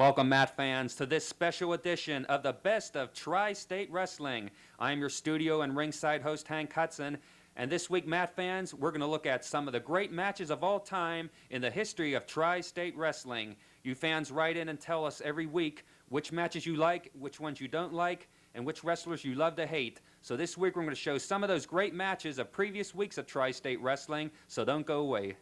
Welcome, Matt fans, to this special edition of the Best of Tri-State Wrestling. I am your studio and ringside host, Hank Hudson, and this week, Matt fans, we're going to look at some of the great matches of all time in the history of Tri-State Wrestling. You fans write in and tell us every week which matches you like, which ones you don't like, and which wrestlers you love to hate. So this week, we're going to show some of those great matches of previous weeks of Tri-State Wrestling, so don't go away.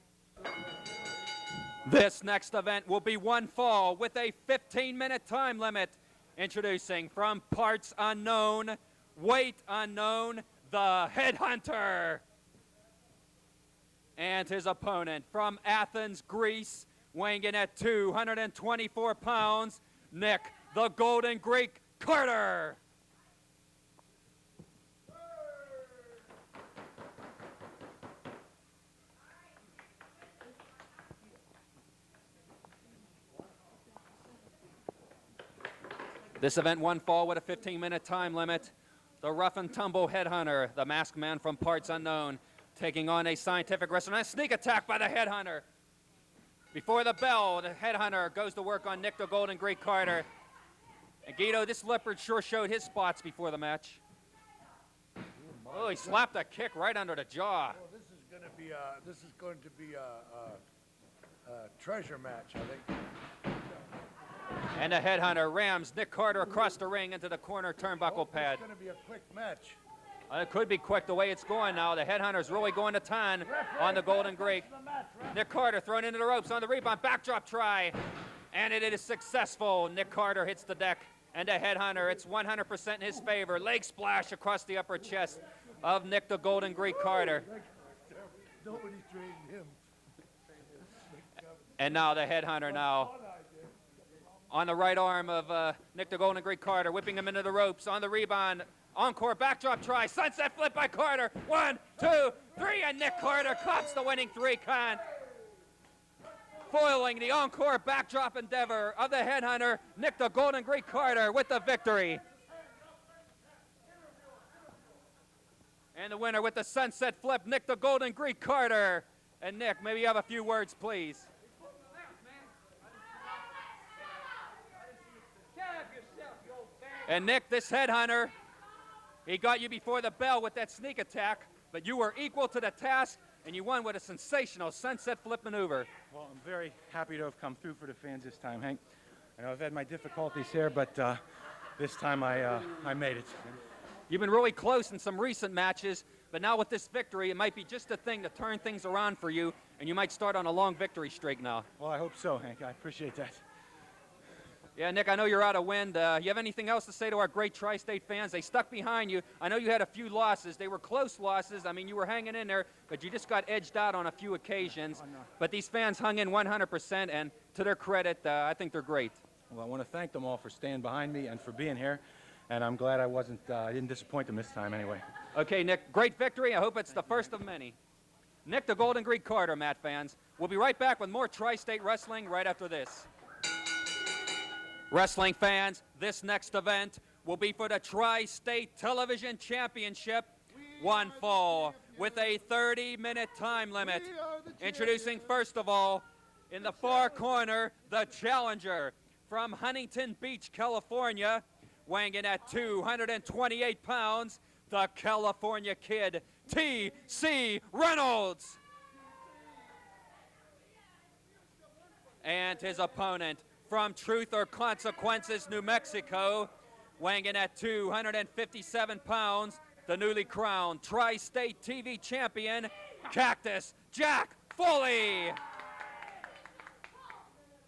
This next event will be one fall with a 15-minute time limit. Introducing from parts unknown, weight unknown, the Headhunter. And his opponent from Athens, Greece, weighing in at 224 pounds, Nick the Golden Greek Carter. This event one fall with a 15-minute time limit. The rough and tumble Headhunter, the masked man from parts unknown, taking on a scientific wrestler. And a sneak attack by the Headhunter. Before the bell, the Headhunter goes to work on Nick the Golden Greek Carter. And Guido, this leopard sure showed his spots before the match. Oh, he slapped a kick right under the jaw. Well, this is going to be a treasure match, I think. And the Headhunter rams Nick Carter across the ring into the corner turnbuckle pad. It's going to be a quick match. It could be quick the way it's going now. The Headhunter's really going to town on the Golden Greek. Nick Carter thrown into the ropes on the rebound. Backdrop try. And it is successful. Nick Carter hits the deck. And the Headhunter, it's 100% in his favor. Leg splash across the upper chest of Nick the Golden Greek Carter. Nobody's trading him. And now the Headhunter now on the right arm of Nick the Golden Greek Carter, whipping him into the ropes on the rebound. Encore backdrop try, sunset flip by Carter. 1, 2, 3, and Nick Carter cops the winning 3 count. Foiling the encore backdrop endeavor of the Headhunter, Nick the Golden Greek Carter with the victory. And the winner with the sunset flip, Nick the Golden Greek Carter. And Nick, maybe you have a few words, please. And Nick, this Headhunter, he got you before the bell with that sneak attack, but you were equal to the task, and you won with a sensational sunset flip maneuver. Well, I'm very happy to have come through for the fans this time, Hank. I know I've had my difficulties here, but this time I made it. You've been really close in some recent matches, but now with this victory, it might be just a thing to turn things around for you, and you might start on a long victory streak now. Well, I hope so, Hank. I appreciate that. Yeah, Nick, I know you're out of wind. You have anything else to say to our great Tri-State fans? They stuck behind you. I know you had a few losses. They were close losses. I mean, you were hanging in there, but you just got edged out on a few occasions. Oh, no. But these fans hung in 100%, and to their credit, I think they're great. Well, I want to thank them all for staying behind me and for being here, and I'm glad I didn't disappoint them this time anyway. Okay, Nick, great victory. I hope it's the first of many. Nick the Golden Greek Carter, Matt fans. We'll be right back with more Tri-State Wrestling right after this. Wrestling fans, this next event will be for the Tri-State Television Championship. One fall with a 30-minute time limit. Introducing first of all, in the far corner, the challenger from Huntington Beach, California, weighing in at 228 pounds, the California Kid, T.C. Reynolds. And his opponent from Truth or Consequences, New Mexico, weighing in at 257 pounds, the newly crowned Tri-State TV champion, Cactus Jack Foley.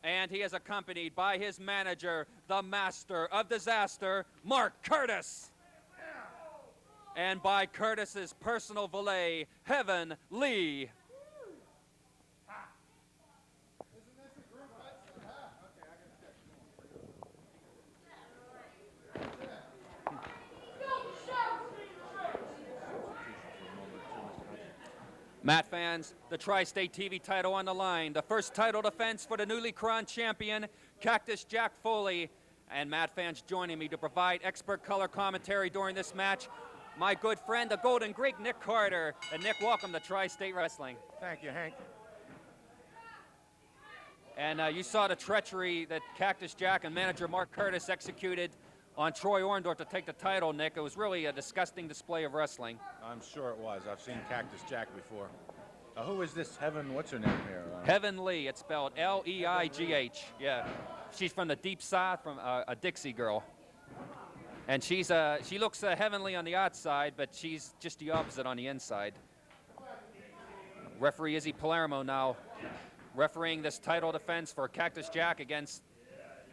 And he is accompanied by his manager, the master of disaster, Mark Curtis. And by Curtis's personal valet, Heaven Lee. Matt fans, the Tri-State TV title on the line. The first title defense for the newly crowned champion, Cactus Jack Foley. And Matt fans joining me to provide expert color commentary during this match, my good friend, the Golden Greek, Nick Carter. And Nick, welcome to Tri-State Wrestling. Thank you, Hank. And you saw the treachery that Cactus Jack and manager Mark Curtis executed on Troy Orndorff to take the title, Nick. It was really a disgusting display of wrestling. I'm sure it was. I've seen Cactus Jack before. Who is this Heaven? What's her name here? Heaven Lee. It's spelled Leigh. Yeah. She's from the deep south, from a Dixie girl. And she looks heavenly on the outside, but she's just the opposite on the inside. Referee Izzy Palermo now refereeing this title defense for Cactus Jack against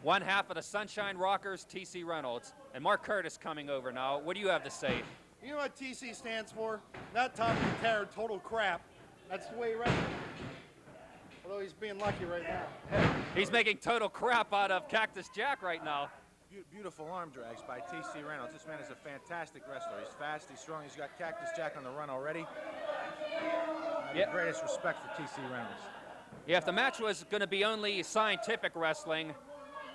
one half of the Sunshine Rockers, TC Reynolds. And Mark Curtis coming over now. What do you have to say? You know what TC stands for? Not Tommy Terror, total crap. That's the way he wrestles. Although he's being lucky right now. He's making total crap out of Cactus Jack right now. Beautiful arm drags by TC Reynolds. This man is a fantastic wrestler. He's fast, he's strong, he's got Cactus Jack on the run already. I have the greatest respect for TC Reynolds. Yeah, if the match was going to be only scientific wrestling,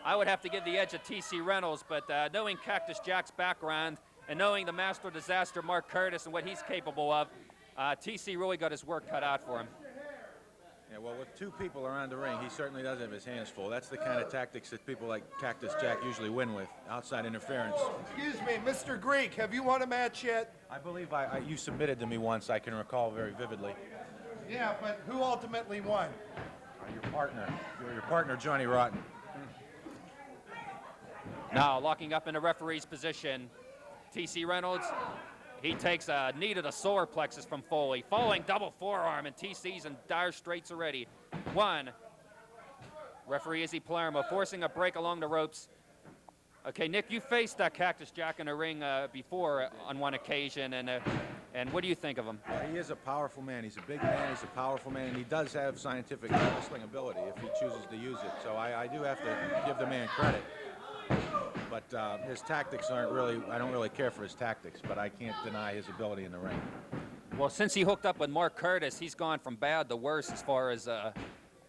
I would have to give the edge to TC Reynolds, but knowing Cactus Jack's background and knowing the master disaster Mark Curtis and what he's capable of, TC really got his work cut out for him. Yeah, well, with two people around the ring, he certainly does have his hands full. That's the kind of tactics that people like Cactus Jack usually win with, outside interference. Excuse me, Mr. Greek, have you won a match yet? I believe you submitted to me once, I can recall very vividly. Yeah, but who ultimately won? Your partner, Johnny Rotten. Now, locking up in the referee's position, TC Reynolds, he takes a knee to the solar plexus from Foley. Falling double forearm, and TC's in dire straits already. One. Referee Izzy Palermo forcing a break along the ropes. Okay, Nick, you faced Cactus Jack in the ring before on one occasion, and what do you think of him? He is a powerful man. He's a big man, he's a powerful man, and he does have scientific wrestling ability if he chooses to use it. So I do have to give the man credit. But his tactics aren't really, I don't really care for his tactics, but I can't deny his ability in the ring. Well, since he hooked up with Mark Curtis, he's gone from bad to worse as far as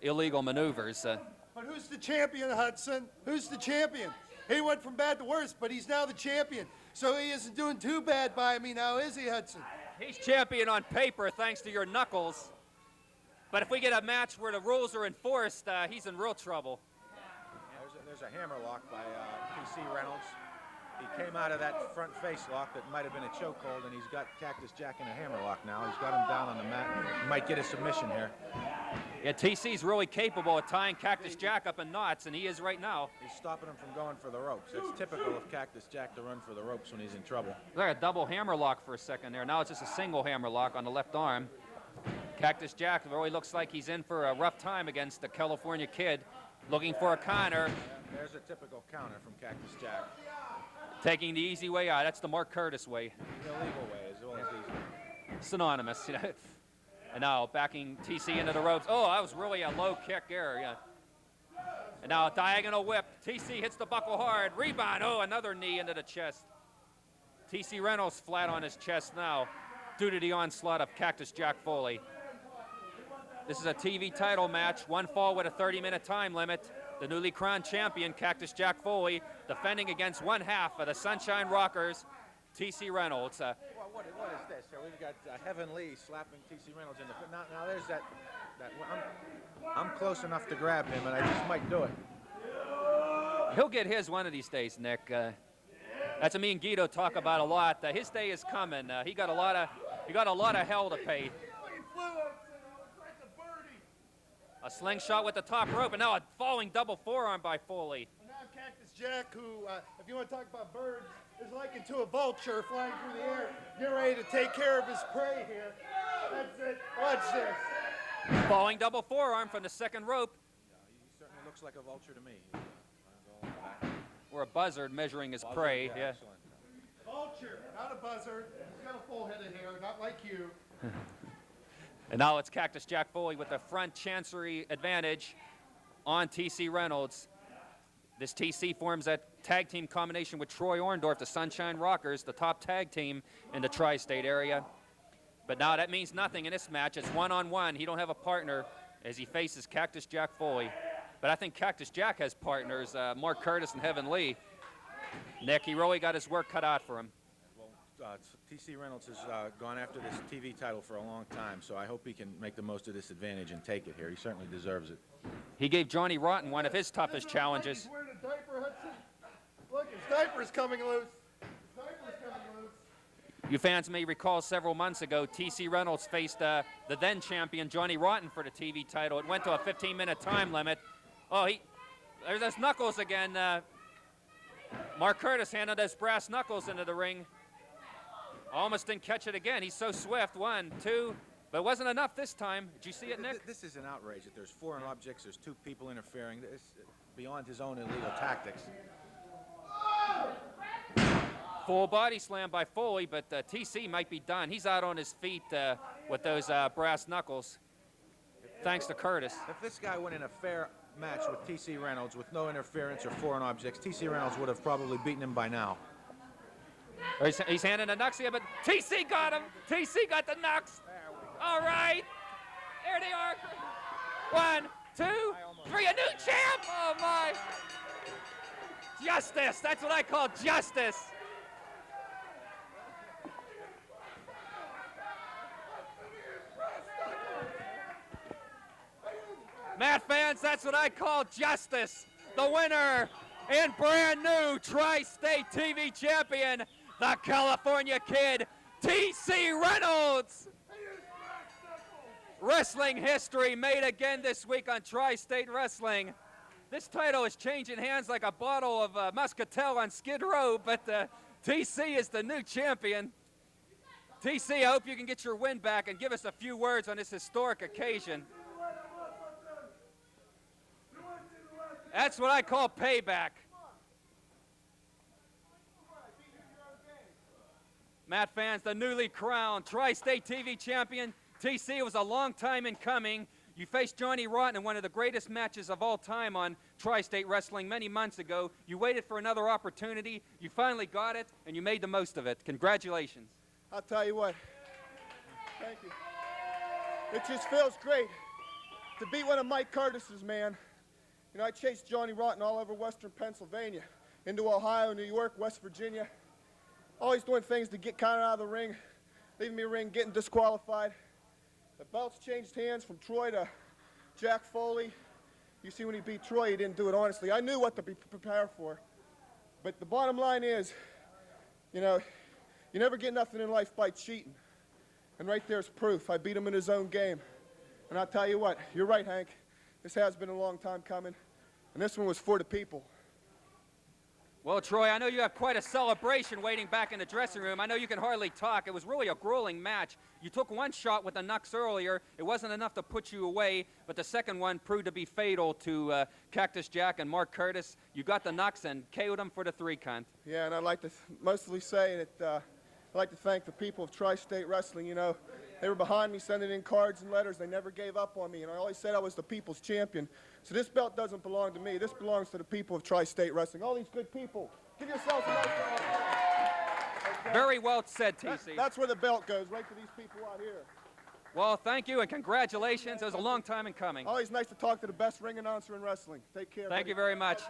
illegal maneuvers. But who's the champion, Hudson? Who's the champion? He went from bad to worse, but he's now the champion. So he isn't doing too bad by me now, is he, Hudson? He's champion on paper thanks to your knuckles. But if we get a match where the rules are enforced, he's in real trouble. There's a hammer lock by PC Reynolds. He came out of that front face lock that might have been a chokehold, and he's got Cactus Jack in a hammer lock now. He's got him down on the mat. He might get a submission here. Yeah, TC's really capable of tying Cactus Jack up in knots, and he is right now. He's stopping him from going for the ropes. It's typical of Cactus Jack to run for the ropes when he's in trouble. There's a double hammer lock for a second there. Now it's just a single hammer lock on the left arm. Cactus Jack really looks like he's in for a rough time against the California Kid, looking for a counter. There's a typical counter from Cactus Jack. Taking the easy way out. That's the Mark Curtis way. The illegal way as well as easy. Synonymous. And now backing TC into the ropes. Oh, that was really a low kick there. Yeah. And now a diagonal whip. TC hits the buckle hard. Rebound. Oh, another knee into the chest. TC Reynolds flat on his chest now due to the onslaught of Cactus Jack Foley. This is a TV title match. One fall with a 30-minute time limit. The newly crowned champion, Cactus Jack Foley, defending against one half of the Sunshine Rockers, TC Reynolds. Well, what is this? Here we've got Heaven Lee slapping TC Reynolds in the foot. Now there's that I'm close enough to grab him, and I just might do it. He'll get his one of these days, Nick. That's what me and Guido talk about a lot. His day is coming. He got a lot of hell to pay. A slingshot with the top rope, and now a falling double forearm by Foley. And now Cactus Jack, who, if you want to talk about birds, is likened to a vulture flying through the air. Get ready to take care of his prey here. That's it. Watch this. Falling double forearm from the second rope. He certainly looks like a vulture to me. Or a buzzard measuring his prey. Yeah. Excellent. Vulture, not a buzzard. He's got a full head of hair, not like you. And now it's Cactus Jack Foley with the front chancery advantage on TC Reynolds. This TC forms that tag team combination with Troy Orndorff, the Sunshine Rockers, the top tag team in the tri-state area. But now that means nothing in this match. It's one-on-one. He don't have a partner as he faces Cactus Jack Foley. But I think Cactus Jack has partners, Mark Curtis and Heaven Lee. Nick, he really got his work cut out for him. TC Reynolds has gone after this TV title for a long time, so I hope he can make the most of this advantage and take it here. He certainly deserves it. He gave Johnny Rotten one of his toughest challenges. He's wearing a diaper, Hudson. Look, his diaper's coming loose. His diaper's coming loose. You fans may recall several months ago, T.C. Reynolds faced the then champion Johnny Rotten for the TV title. It went to a 15-minute time limit. Oh, there's his knuckles again. Mark Curtis handed his brass knuckles into the ring. Almost didn't catch it again. He's so swift. 1, 2, but it wasn't enough this time. Did you see it, Nick? This is an outrage that there's foreign objects, there's 2 people interfering. It's beyond his own illegal tactics. Full body slam by Foley, but TC might be done. He's out on his feet with those brass knuckles, thanks to Curtis. If this guy went in a fair match with T.C. Reynolds with no interference or foreign objects, T.C. Reynolds would have probably beaten him by now. He's handing the knucks here, but TC got him. TC got the knucks. All right. There they are. 1, 2, 3, a new champ. Oh, my. Justice. That's what I call justice. Matt fans, that's what I call justice. The winner and brand new Tri-State TV champion, the California Kid, T.C. Reynolds. Wrestling history made again this week on Tri-State Wrestling. This title is changing hands like a bottle of Muscatel on Skid Row, but T.C. is the new champion. T.C., I hope you can get your win back and give us a few words on this historic occasion. That's what I call payback. Matt fans, the newly crowned Tri-State TV champion, TC, was a long time in coming. You faced Johnny Rotten in one of the greatest matches of all time on Tri-State Wrestling many months ago. You waited for another opportunity. You finally got it, and you made the most of it. Congratulations. I'll tell you what. Thank you. It just feels great to beat one of Mike Curtis's, man. You know, I chased Johnny Rotten all over western Pennsylvania, into Ohio, New York, West Virginia. Always doing things to get kind of out of the ring, leaving me a ring, getting disqualified. The belts changed hands from Troy to Jack Foley. You see, when he beat Troy, he didn't do it honestly. I knew what to be prepared for. But the bottom line is, you know, you never get nothing in life by cheating. And right there's proof. I beat him in his own game. And I'll tell you what, you're right, Hank. This has been a long time coming. And this one was for the people. Well, Troy, I know you have quite a celebration waiting back in the dressing room. I know you can hardly talk. It was really a grueling match. You took one shot with the knucks earlier. It wasn't enough to put you away, but the second one proved to be fatal to Cactus Jack and Mark Curtis. You got the knucks and KO'd them for the 3 count. Yeah, and I'd like to mostly say that I'd like to thank the people of Tri-State Wrestling. You know, they were behind me sending in cards and letters. They never gave up on me, and I always said I was the people's champion. So this belt doesn't belong to me. This belongs to the people of Tri-State Wrestling. All these good people. Give yourselves a nice round. Okay? Very well said, TC. That's where the belt goes, right to these people out here. Well, thank you and congratulations. It was a long time in coming. Always nice to talk to the best ring announcer in wrestling. Take care. Thank you very much.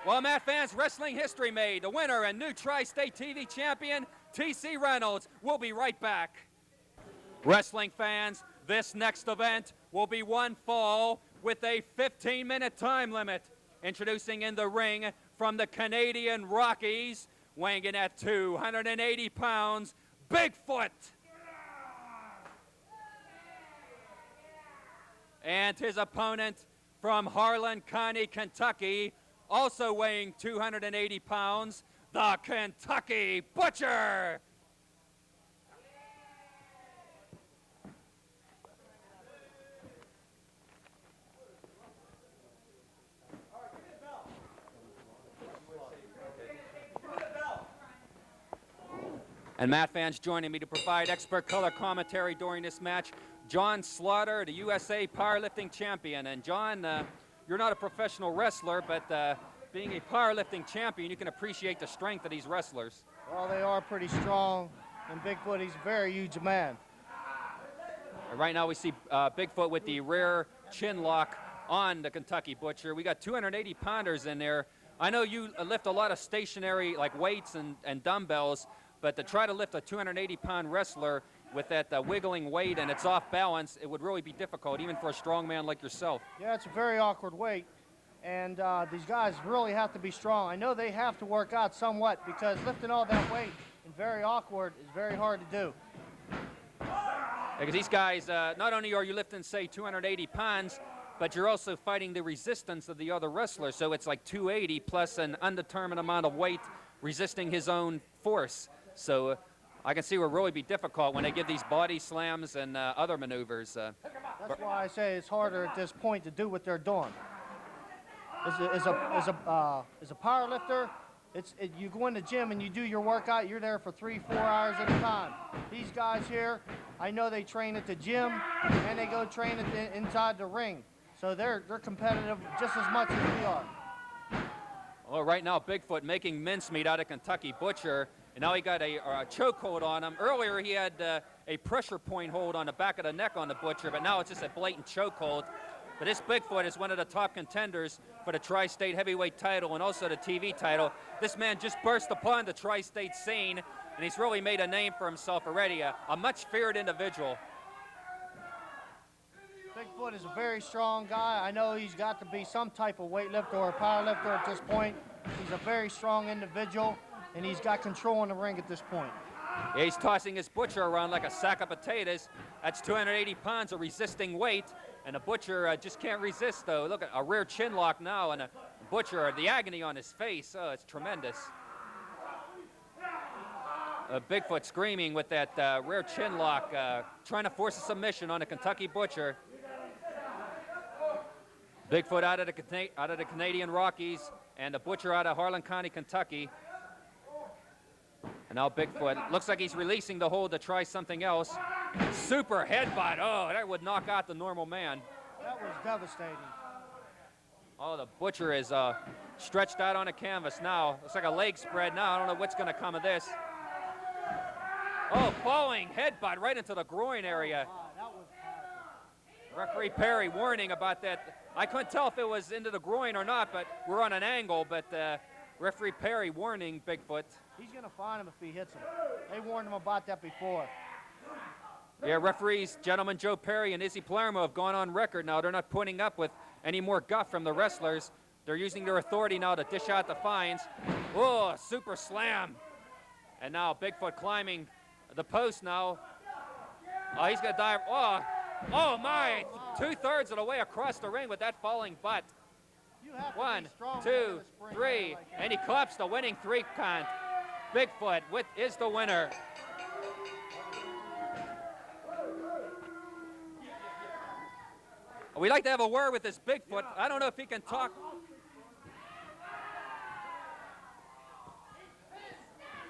Well, Matt fans, wrestling history made. The winner and new Tri-State TV champion, T.C. Reynolds. We'll be right back. Wrestling fans, this next event will be one fall with a 15-minute time limit. Introducing in the ring from the Canadian Rockies, weighing in at 280 pounds, Bigfoot. And his opponent from Harlan County, Kentucky, also weighing 280 pounds, the Kentucky Butcher. And Matt fans, joining me to provide expert color commentary during this match, John Slaughter, the USA powerlifting champion. And John, you're not a professional wrestler, but being a powerlifting champion, you can appreciate the strength of these wrestlers. Well, they are pretty strong, and Bigfoot, he's a very huge man. Right now we see Bigfoot with the rear chin lock on the Kentucky Butcher. We got 280 pounders in there. I know you lift a lot of stationary like weights and dumbbells, but to try to lift a 280-pound wrestler, with that wiggling weight and it's off balance, it would really be difficult, even for a strong man like yourself. Yeah, it's a very awkward weight, and these guys really have to be strong. I know they have to work out somewhat because lifting all that weight and very awkward is very hard to do. Because these guys, not only are you lifting, say, 280 pounds, but you're also fighting the resistance of the other wrestlers. So it's like 280 plus an undetermined amount of weight resisting his own force. So I can see it would really be difficult when they give these body slams and other maneuvers. That's why I say it's harder at this point to do what they're doing. As a power lifter, you go in the gym and you do your workout, you're there for 3-4 hours at a time. These guys here, I know they train at the gym and they go train inside the ring. So they're competitive just as much as we are. Well, right now, Bigfoot making mincemeat out of Kentucky Butcher, and now he got a chokehold on him. Earlier, he had a pressure point hold on the back of the neck on the Butcher, but now it's just a blatant chokehold. But this Bigfoot is one of the top contenders for the Tri-State Heavyweight title and also the TV title. This man just burst upon the Tri-State scene, and he's really made a name for himself already, a much feared individual. Bigfoot is a very strong guy. I know he's got to be some type of weightlifter or power lifter at this point. He's a very strong individual, and he's got control in the ring at this point. Yeah, he's tossing his Butcher around like a sack of potatoes. That's 280 pounds of resisting weight, and the Butcher just can't resist, though. Look at a rear chin lock now, and a Butcher, the agony on his face. Oh, it's tremendous. Bigfoot screaming with that rear chin lock, trying to force a submission on the Kentucky Butcher. Bigfoot out of the Canadian Rockies, and the Butcher out of Harlan County, Kentucky. And now Bigfoot looks like he's releasing the hold to try something else. Super headbutt. Oh, that would knock out the normal man. That was devastating. Oh, the Butcher is stretched out on the canvas now. Looks like a leg spread now. I don't know what's going to come of this. Oh, falling headbutt right into the groin area. That was powerful. Referee Perry warning about that. I couldn't tell if it was into the groin or not, but we're on an angle. But referee Perry warning Bigfoot. He's going to find him if he hits him. They warned him about that before. Yeah, referees, gentlemen Joe Perry and Izzy Palermo have gone on record now. They're not putting up with any more guff from the wrestlers. They're using their authority now to dish out the fines. Oh, super slam. And now Bigfoot climbing the post now. Oh, he's going to dive. Oh, my. 2/3 of the way across the ring with that falling butt. You have to One, be strong 2, to 3, and he claps the winning 3 count. Bigfoot is the winner. We'd like to have a word with this Bigfoot. I don't know if he can talk.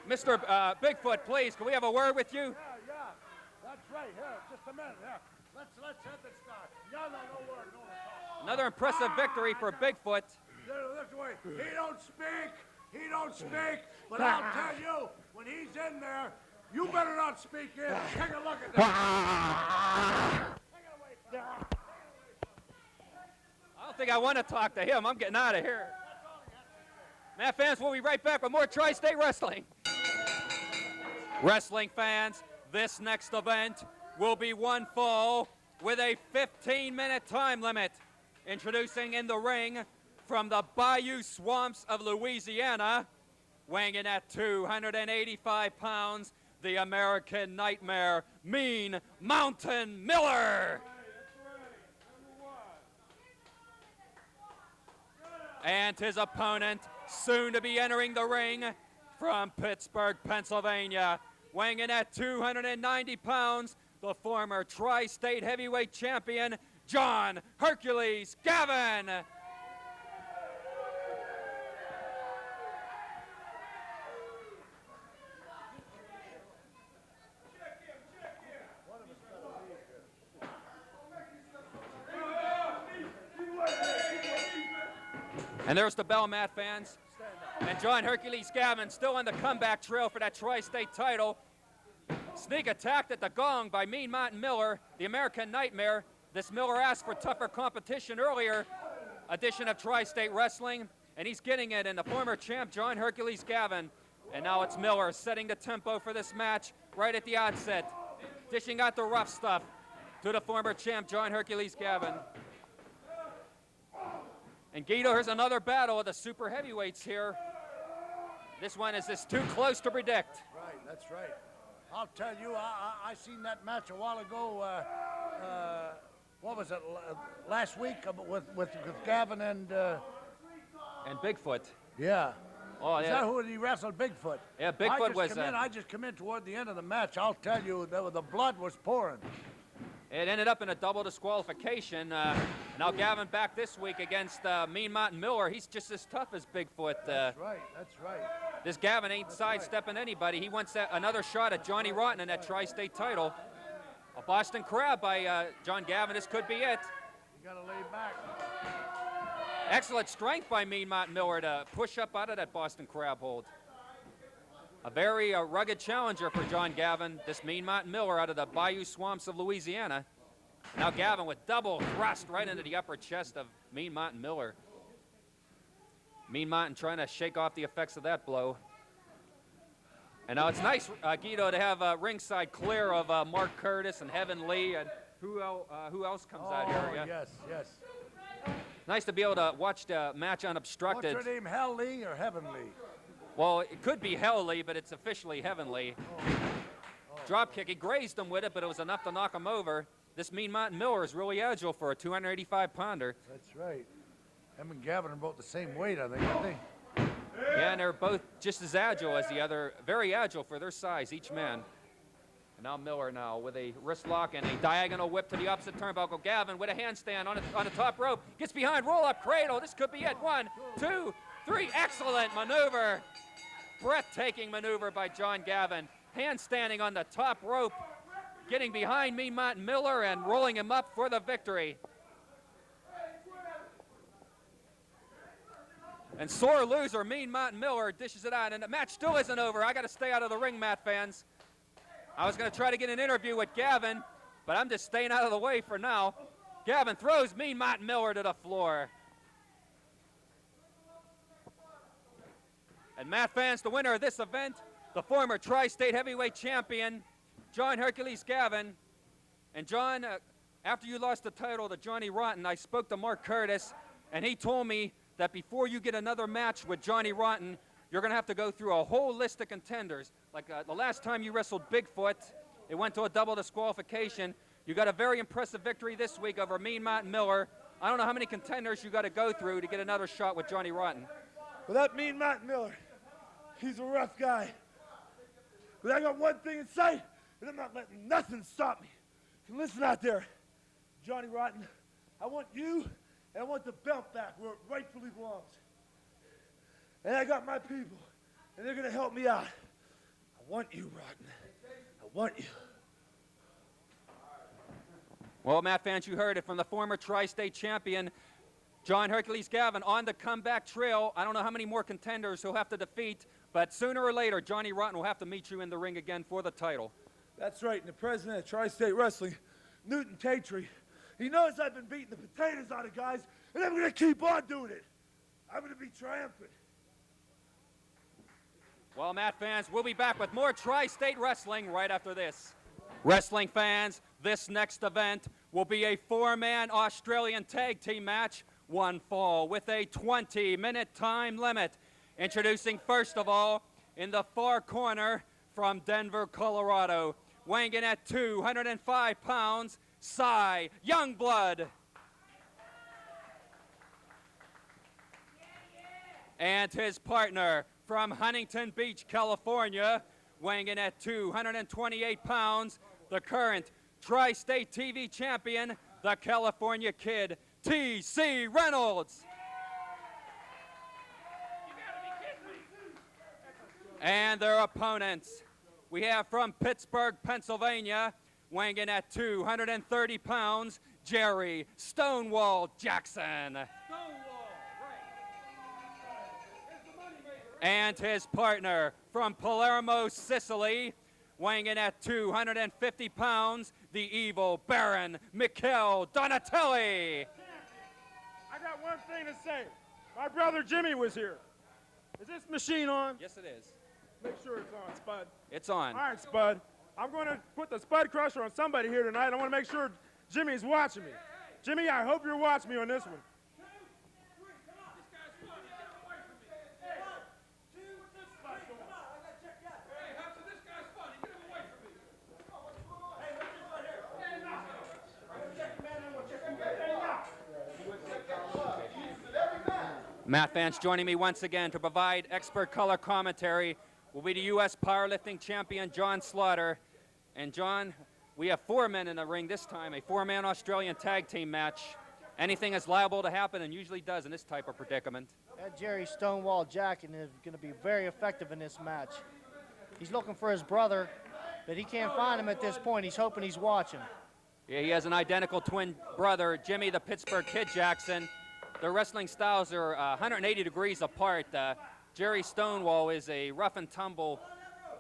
Mr. Bigfoot, please, can we have a word with you? Yeah, that's right. Here, just a minute. Here, let's hit the start. Yeah, no word, no talk. Another impressive victory for Bigfoot. This way. He don't speak. But I'll tell you, when he's in there, you better not speak in. Take a look at that. Take it away, fella. I don't think I want to talk to him. I'm getting out of here. Matt fans, we'll be right back with more Tri-State Wrestling. Wrestling fans, this next event will be one fall with a 15-minute time limit. Introducing in the ring from the Bayou Swamps of Louisiana, weighing in at 285 pounds, the American Nightmare, Mean Mountain Miller. And his opponent, soon to be entering the ring from Pittsburgh, Pennsylvania, weighing in at 290 pounds, the former Tri-State Heavyweight Champion, John Hercules Gavin. And there's the bell, Matt fans. And John Hercules Gavin still on the comeback trail for that Tri-State title. Sneak attacked at the gong by Mean Mountain Miller, the American Nightmare. This Miller asked for tougher competition earlier edition of Tri-State Wrestling, and he's getting it in the former champ, John Hercules Gavin. And now it's Miller setting the tempo for this match right at the outset. dishing out the rough stuff to the former champ, John Hercules Gavin. And Guido, here's another battle of the super heavyweights here. This one is just too close to predict. Right, that's right. I'll tell you, I seen that match a while ago. What was it? Last week with Gavin and Bigfoot. yeah. Oh, Is that who he wrestled? Bigfoot. Yeah, Bigfoot was. I just come in toward the end of the match. I'll tell you, the blood was pouring. It ended up in a double disqualification. Now Gavin back this week against Mean Mountain Miller. He's just as tough as Bigfoot. That's right. That's right. This Gavin ain't sidestepping anybody. He wants another shot at Johnny Rotten in that tri-state title. A Boston Crab by John Gavin. This could be it. You gotta lay back. Excellent strength by Mean Mountain Miller to push up out of that Boston Crab hold. A very rugged challenger for John Gavin, this Mean Mountain Miller out of the Bayou Swamps of Louisiana. Now Gavin with double thrust right into the upper chest of Mean Mountain Miller. Mean Mountain trying to shake off the effects of that blow. And now it's nice, Guido, to have ringside clear of Mark Curtis and Heaven Lee and who else comes out here? Yeah? Yes, yes. Nice to be able to watch the match unobstructed. What's her name, Hell Lee or Heaven Lee? Well, it could be Hell Lee, but it's officially Heaven Lee. Drop kick, he grazed him with it, but it was enough to knock him over. This Mean Mountain Miller is really agile for a 285-pounder. That's right. Him and Gavin are both the same weight, I think, aren't they? Yeah, and they're both just as agile as the other. Very agile for their size, each man. And now Miller now with a wrist lock and a diagonal whip to the opposite turnbuckle. Gavin with a handstand on the top rope. Gets behind, roll-up cradle. This could be it. 1, 2, 3. Excellent maneuver. Breathtaking maneuver by John Gavin. Handstanding on the top rope. Getting behind Mean Mountain Miller and rolling him up for the victory. And sore loser, Mean Mountain Miller dishes it out. And the match still isn't over. I got to stay out of the ring, Matt fans. I was going to try to get an interview with Gavin, but I'm just staying out of the way for now. Gavin throws Mean Mountain Miller to the floor. And Matt fans, the winner of this event, the former tri-state heavyweight champion, John Hercules Gavin. And John, after you lost the title to Johnny Rotten, I spoke to Mark Curtis, and he told me that before you get another match with Johnny Rotten, you're going to have to go through a whole list of contenders. Like the last time you wrestled Bigfoot, it went to a double disqualification. You got a very impressive victory this week over Mean Mountain Miller. I don't know how many contenders you got to go through to get another shot with Johnny Rotten. Well, that Mean Mountain Miller, he's a rough guy. But I got one thing in sight, and I'm not letting nothing stop me. So listen out there, Johnny Rotten, I want you, and I want the belt back where it rightfully belongs. And I got my people, and they're gonna help me out. I want you, Rotten. I want you. Well, Matt fans, you heard it from the former tri-state champion, John Hercules Gavin, on the comeback trail. I don't know how many more contenders he'll have to defeat, but sooner or later, Johnny Rotten will have to meet you in the ring again for the title. That's right, and the president of Tri-State Wrestling, Newton Tatry, he knows I've been beating the potatoes out of guys, and I'm gonna keep on doing it. I'm gonna be triumphant. Well, Matt fans, we'll be back with more Tri-State Wrestling right after this. Wrestling fans, this next event will be a 4-man Australian tag team match, one fall, with a 20-minute time limit. Introducing first of all, in the far corner from Denver, Colorado, weighing in at 205 pounds, Cy Youngblood. And his partner from Huntington Beach, California, weighing in at 228 pounds, the current Tri-State TV champion, the California Kid, T.C. Reynolds. And their opponents, we have from Pittsburgh, Pennsylvania, weighing in at 230 pounds, Jerry Stonewall Jackson. And his partner from Palermo, Sicily, weighing in at 250 pounds, the evil Baron Mikel Donatelli. I got one thing to say. My brother Jimmy was here. Is this machine on? Yes, it is. Make sure it's on, Spud. It's on. All right, Spud. I'm going to put the Spud Crusher on somebody here tonight. I want to make sure Jimmy's watching me. Jimmy, I hope you're watching me on this one. Matt fans, joining me once again to provide expert color commentary will be the U.S. powerlifting champion, John Slaughter. And John, we have 4 men in the ring this time, a 4-man Australian tag team match. Anything is liable to happen, and usually does in this type of predicament. That Jerry Stonewall Jackson is going to be very effective in this match. He's looking for his brother, but he can't find him at this point. He's hoping he's watching. Yeah, he has an identical twin brother, Jimmy the Pittsburgh Kid Jackson. Their wrestling styles are 180 degrees apart. Jerry Stonewall is a rough and tumble,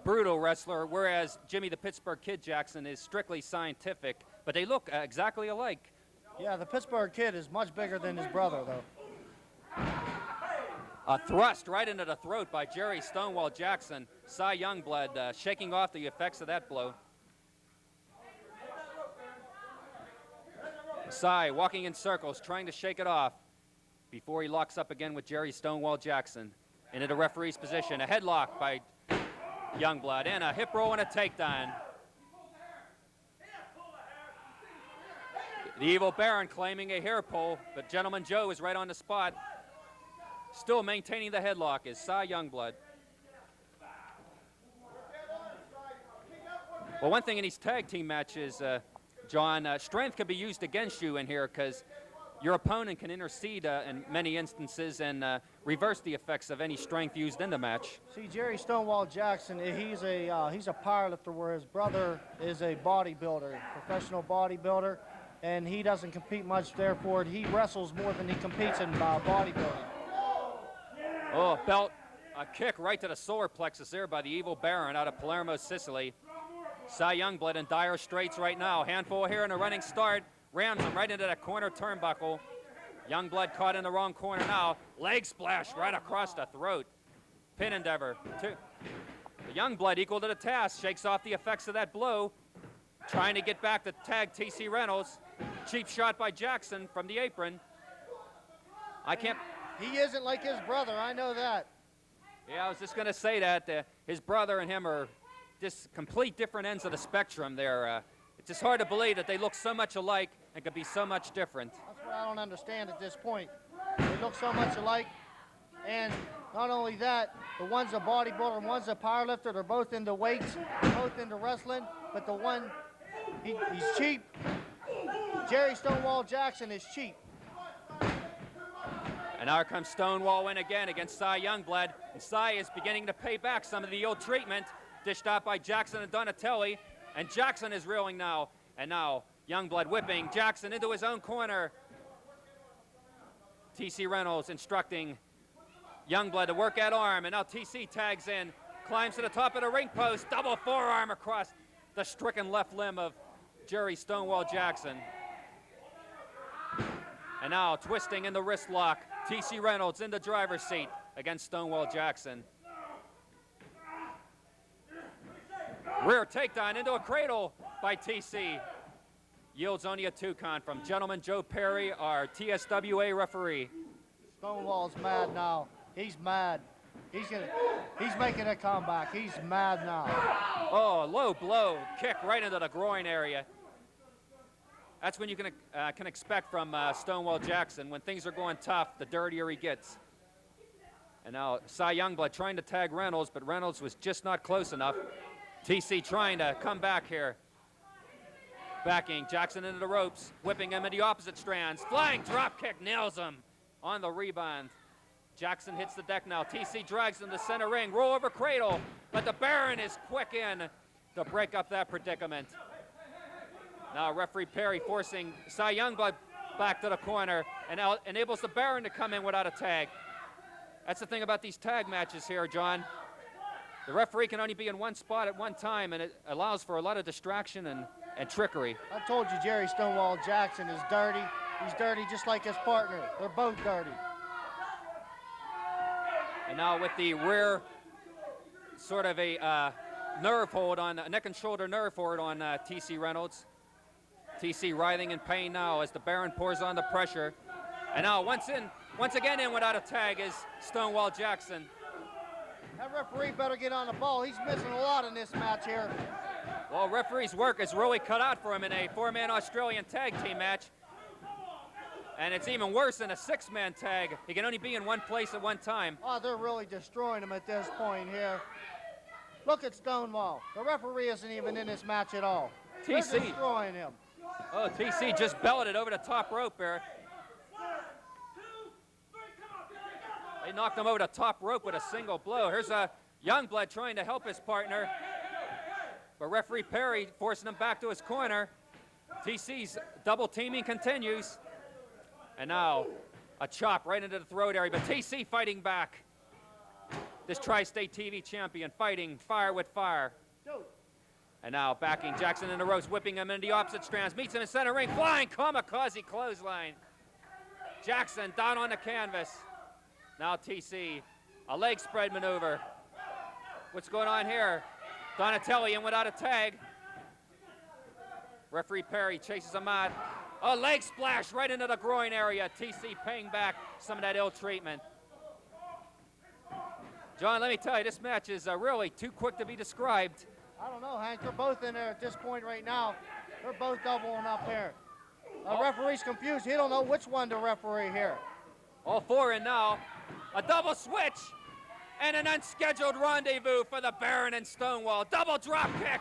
brutal wrestler, whereas Jimmy the Pittsburgh Kid Jackson is strictly scientific, but they look exactly alike. Yeah, the Pittsburgh Kid is much bigger than his brother, though. A thrust right into the throat by Jerry Stonewall Jackson. Cy Youngblood shaking off the effects of that blow. Cy walking in circles, trying to shake it off before he locks up again with Jerry Stonewall Jackson. Into the referee's position, a headlock by Youngblood, and a hip roll and a takedown. The Evil Baron claiming a hair pull, but Gentleman Joe is right on the spot. Still maintaining the headlock is Cy Youngblood. Well, one thing in these tag team matches, John, strength can be used against you in here because your opponent can intercede in many instances and reverse the effects of any strength used in the match. See, Jerry Stonewall Jackson, he's a powerlifter, where his brother is a bodybuilder, professional bodybuilder, and he doesn't compete much. Therefore, he wrestles more than he competes in bodybuilding. Oh, belt, a kick right to the solar plexus there by the Evil Baron out of Palermo, Sicily. Cy Youngblood in dire straits right now. Handful here in a running start. Rams him right into that corner turnbuckle. Youngblood caught in the wrong corner now. Leg splash right across the throat. Pin endeavor. The Youngblood equal to the task. Shakes off the effects of that blow. Trying to get back to tag TC Reynolds. Cheap shot by Jackson from the apron. He isn't like his brother, I know that. Yeah, I was just going to say that. His brother and him are just complete different ends of the spectrum there. It's just hard to believe that they look so much alike and could be so much different. That's what I don't understand at this point. They look so much alike, and not only that, the one's a bodybuilder and one's a powerlifter. They're both into weights, both into wrestling, but the one, he's cheap. Jerry Stonewall Jackson is cheap. And now comes Stonewall in again against Cy Youngblood. And Cy is beginning to pay back some of the old treatment dished out by Jackson and Donatelli. And Jackson is reeling now. And now Youngblood whipping Jackson into his own corner. TC Reynolds instructing Youngblood to work that arm. And now TC tags in, climbs to the top of the ring post. Double forearm across the stricken left limb of Jerry Stonewall Jackson. And now twisting in the wrist lock. TC Reynolds in the driver's seat against Stonewall Jackson. Rear takedown into a cradle by TC. Yields only a 2 count from Gentleman Joe Perry, our TSWA referee. Stonewall's mad now. He's mad. He's making a comeback. He's mad now. Oh, low blow, kick right into the groin area. That's when you can expect from Stonewall Jackson. When things are going tough, the dirtier he gets. And now Cy Youngblood trying to tag Reynolds, but Reynolds was just not close enough. TC trying to come back here. Backing Jackson into the ropes, whipping him in the opposite strands. Flying drop kick, nails him on the rebound. Jackson hits the deck now. TC drags him to center ring, roll over cradle, but the Baron is quick in to break up that predicament. Now referee Perry forcing Cy Youngblood back to the corner and now enables the Baron to come in without a tag. That's the thing about these tag matches here, John. The referee can only be in one spot at one time, and it allows for a lot of distraction and trickery. I told you Jerry Stonewall Jackson is dirty. He's dirty just like his partner. They're both dirty. And now with the rear sort of a nerve hold on, neck and shoulder nerve hold on TC Reynolds. TC writhing in pain now as the Baron pours on the pressure. And now once again in without a tag is Stonewall Jackson. That referee better get on the ball. He's missing a lot in this match here. Well, referee's work is really cut out for him in a 4-man Australian tag team match. And it's even worse than a 6-man tag. He can only be in one place at one time. Oh, they're really destroying him at this point here. Look at Stonewall. The referee isn't even in this match at all. They're TC. destroying him. Oh, TC just belted over the top rope there. They knocked him over the top rope with a single blow. Here's a Youngblood trying to help his partner. But referee Perry forcing him back to his corner. TC's double teaming continues. And now a chop right into the throat area. But TC fighting back. This Tri-State TV champion fighting fire with fire. And now backing Jackson in the ropes, whipping him into the opposite strands. Meets him in center ring, flying kamikaze clothesline. Jackson down on the canvas. Now TC, a leg spread maneuver. What's going on here? Donatelli in without a tag. Referee Perry chases him out. A leg splash right into the groin area. TC paying back some of that ill treatment. John, let me tell you, this match is really too quick to be described. I don't know, Hank. They're both in there at this point right now. They're both doubling up here. The referee's confused. He don't know which one to referee here. All four in now. A double switch and an unscheduled rendezvous for the Baron and Stonewall. Double drop kick.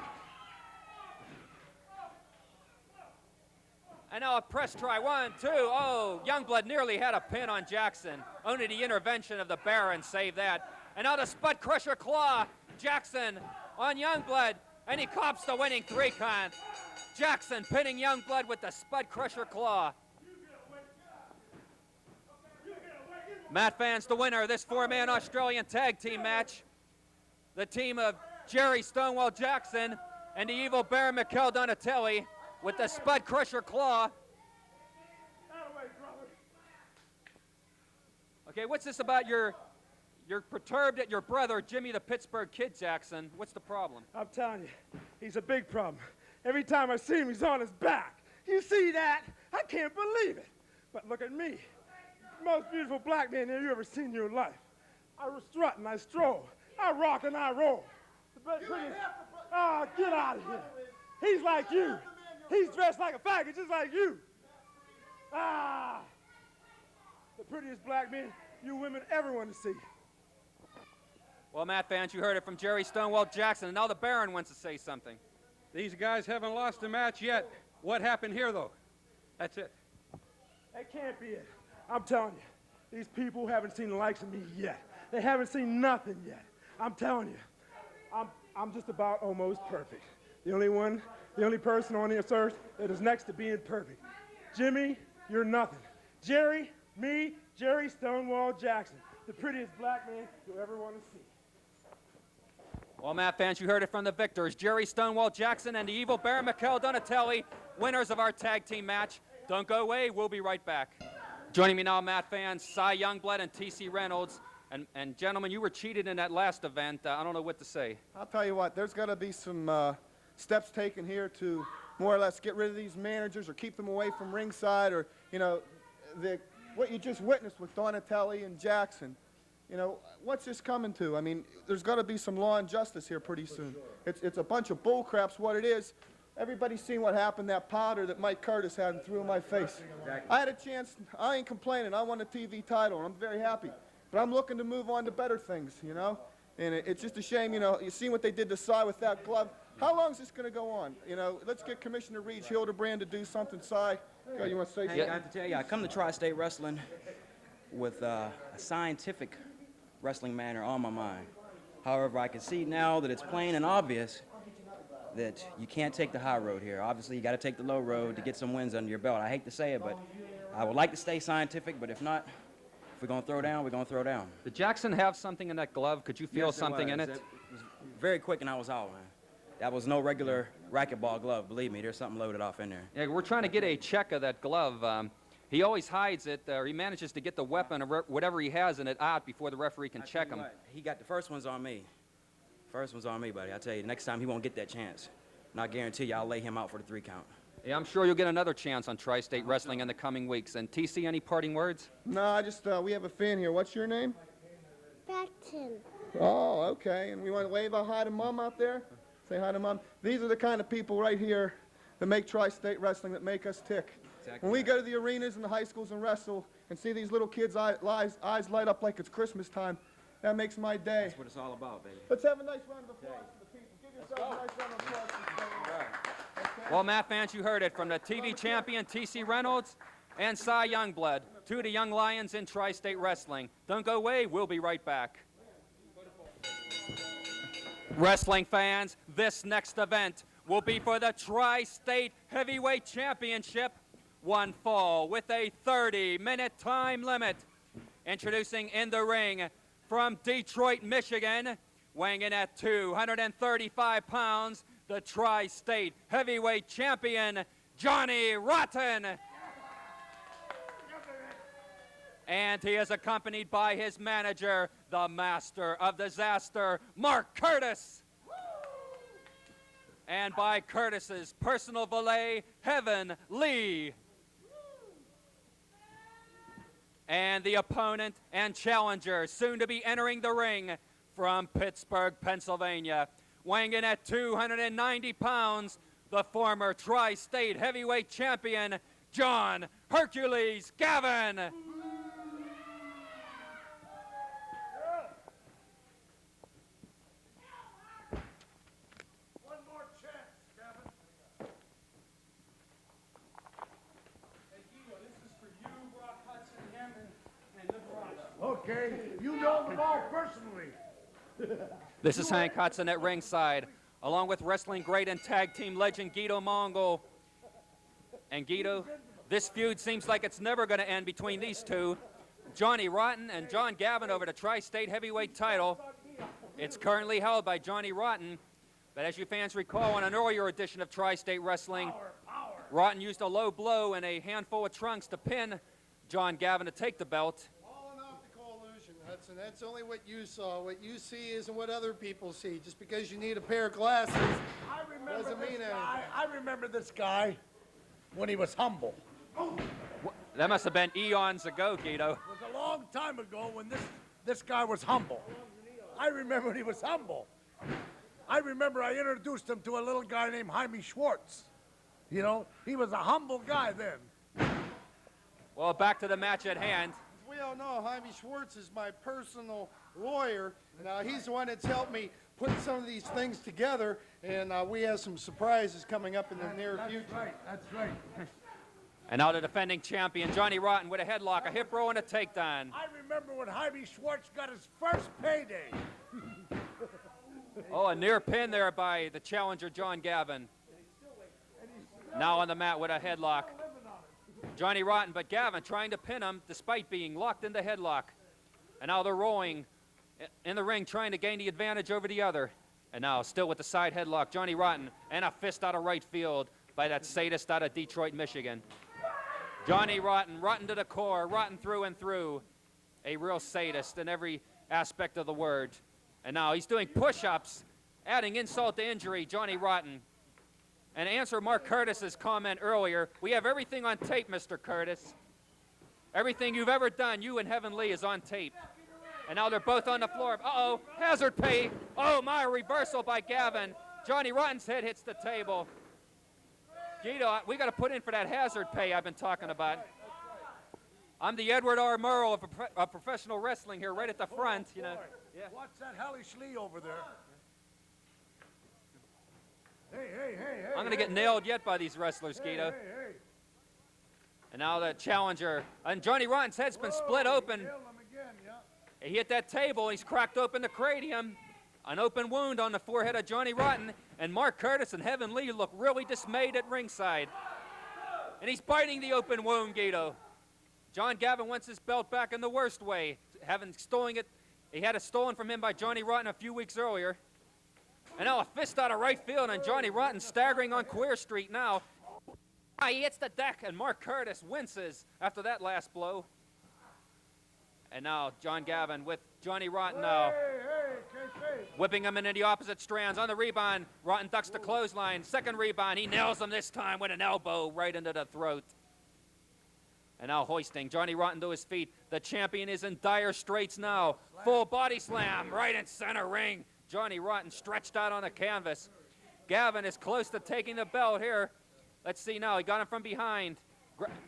And now a press try. 1, 2. Oh, Youngblood nearly had a pin on Jackson. Only the intervention of the Baron saved that. And now the Spud Crusher Claw. Jackson on Youngblood. And he cops the winning 3-count. Jackson pinning Youngblood with the Spud Crusher Claw. Matt Fans, the winner of this 4-man Australian tag team match. The team of Jerry Stonewall Jackson and the evil Baron Mikel Donatelli with the Spud Crusher Claw. Okay, what's this about you're perturbed at your brother, Jimmy the Pittsburgh Kid Jackson? What's the problem? I'm telling you, he's a big problem. Every time I see him, he's on his back. You see that? I can't believe it. But look at me. Most beautiful black man you ever seen in your life. I strut and I stroll. I rock and I roll. Get out of here. He's like you. He's dressed like a faggot just like you. The prettiest black man you women ever want to see. Well, Matt Fans, you heard it from Jerry Stonewall Jackson, and now the Baron wants to say something. These guys haven't lost a match yet. What happened here, though? That's it. That can't be it. I'm telling you, these people haven't seen the likes of me yet. They haven't seen nothing yet. I'm telling you, I'm just about almost perfect. The only person on this earth that is next to being perfect. Jimmy, you're nothing. Jerry, me, Jerry Stonewall Jackson, the prettiest black man you'll ever want to see. Well, Matt Fans, you heard it from the victors, Jerry Stonewall Jackson and the evil Baron Mikel Donatelli, winners of our tag team match. Don't go away, we'll be right back. Joining me now, Matt Fans, Cy Youngblood and TC Reynolds. And gentlemen, you were cheated in that last event. I don't know what to say. I'll tell you what, there's got to be some steps taken here to more or less get rid of these managers or keep them away from ringside, or, you know, what you just witnessed with Donatelli and Jackson. You know, what's this coming to? I mean, there's got to be some law and justice here pretty soon. It's a bunch of bull crap's what it is. Everybody's seen what happened, that powder that Mike Curtis had and threw in my face. Exactly. I had a chance. I ain't complaining. I won a TV title, and I'm very happy. But I'm looking to move on to better things, you know? And it's just a shame, you know, you seen what they did to Cy with that glove. How long is this going to go on? You know, let's get Commissioner Reed Hildebrand to do something. Cy, you want to say something? I have to tell you, I come to Tri-State Wrestling with a scientific wrestling manner on my mind. However, I can see now that it's plain and obvious that you can't take the high road here. Obviously, you got to take the low road to get some wins under your belt. I hate to say it, but I would like to stay scientific, but if not, if we're going to throw down, we're going to throw down. Did Jackson have something in that glove? Could you feel something in it? It was very quick and I was out, man. That was no regular racquetball glove. Believe me, there's something loaded off in there. Yeah, we're trying to get a check of that glove. He always hides it, or he manages to get the weapon or whatever he has in it out before the referee can check him. He got the first ones on me. First one's on me, buddy. I tell you, next time he won't get that chance. And I guarantee you I'll lay him out for the 3 count. Yeah, I'm sure you'll get another chance on Tri-State Wrestling in the coming weeks. And TC, any parting words? No, I just, we have a fan here. What's your name? Braxton. Oh, okay. And we want to wave a hi to Mom out there? Say hi to Mom. These are the kind of people right here that make Tri-State Wrestling, that make us tick. Exactly. When we go to the arenas and the high schools and wrestle and see these little kids' eyes light up like it's Christmas time, that makes my day. That's what it's all about, baby. Let's have a nice round of applause for the people. Give yourself a nice round of applause for the people. Well, Matt fans, you heard it from the TV champion, TC Reynolds, and Cy Youngblood, 2 of the young lions in Tri-State Wrestling. Don't go away. We'll be right back. Wrestling fans, this next event will be for the Tri-State Heavyweight Championship. One fall with a 30-minute time limit. Introducing in the ring from Detroit, Michigan, weighing in at 235 pounds, the Tri-State Heavyweight Champion, Johnny Rotten. And he is accompanied by his manager, the master of disaster, Mark Curtis. And by Curtis's personal valet, Heaven Lee. And the opponent and challenger, soon to be entering the ring from Pittsburgh, Pennsylvania, weighing in at 290 pounds, the former Tri-State Heavyweight Champion, John Hercules Gavin. One more chance, Gavin. Okay, you know them all personally. This is Hank Hudson at ringside, along with wrestling great and tag team legend Guido Mongol. And Guido, this feud seems like it's never going to end between these two. Johnny Rotten and John Gavin over the Tri-State Heavyweight title. It's currently held by Johnny Rotten, but as you fans recall, in an earlier edition of Tri-State Wrestling, Rotten used a low blow and a handful of trunks to pin John Gavin to take the belt. All an optical illusion, Hudson. That's only what you saw. What you see isn't what other people see. Just because you need a pair of glasses doesn't mean anything. I remember this guy when he was humble. That must have been eons ago, Guido. It was a long time ago when this guy was humble. I remember when he was humble. I remember I introduced him to a little guy named Jaime Schwartz. You know, he was a humble guy then. Well, back to the match at hand. As we all know, Jaime Schwartz is my personal lawyer. Now, he's the one that's helped me put some of these things together, and we have some surprises coming up in the near future. That's right. And now the defending champion, Johnny Rotten, with a headlock, a hip roll, and a takedown. I remember when Jaime Schwartz got his first payday. Oh, a near pin there by the challenger, John Gavin. Now on the mat with a headlock. Johnny Rotten, but Gavin trying to pin him despite being locked in the headlock. And now they're rolling in the ring, trying to gain the advantage over the other. And now still with the side headlock, Johnny Rotten, and a fist out of right field by that sadist out of Detroit, Michigan. Johnny Rotten, rotten to the core, rotten through and through. A real sadist in every aspect of the word. And now he's doing push-ups, adding insult to injury, Johnny Rotten. And to answer Mark Curtis's comment earlier, we have everything on tape, Mr. Curtis. Everything you've ever done, you and Heaven Lee, is on tape. And now they're both on the floor. Uh-oh, hazard pay. Oh, my, reversal by Gavin. Johnny Rotten's head hits the table. Guido, we got to put in for that hazard pay I've been talking about. I'm the Edward R. Murrow of professional wrestling here, right at the front, you know. Yeah. What's that hellish Lee over there? Hey. I'm going to get nailed yet by these wrestlers, Guido. Hey. And now the challenger. And Johnny Rotten's head's been split open. Nailed him again, yeah. He hit that table. He's cracked open the cranium. An open wound on the forehead of Johnny Rotten. And Mark Curtis and Heaven Lee look really dismayed at ringside. And he's biting the open wound, Guido. John Gavin wants his belt back in the worst way, having stolen it. He had it stolen from him by Johnny Rotten a few weeks earlier. And now a fist out of right field, and Johnny Rotten staggering on Queer Street now. He hits the deck, and Mark Curtis winces after that last blow. And now John Gavin with Johnny Rotten now. Hey, kayfabe. Whipping him into the opposite strands. On the rebound, Rotten ducks the clothesline. Second rebound, he nails him this time with an elbow right into the throat. And now hoisting Johnny Rotten to his feet. The champion is in dire straits now. Full body slam right in center ring. Johnny Rotten stretched out on the canvas. Gavin is close to taking the belt here. Let's see now, he got him from behind.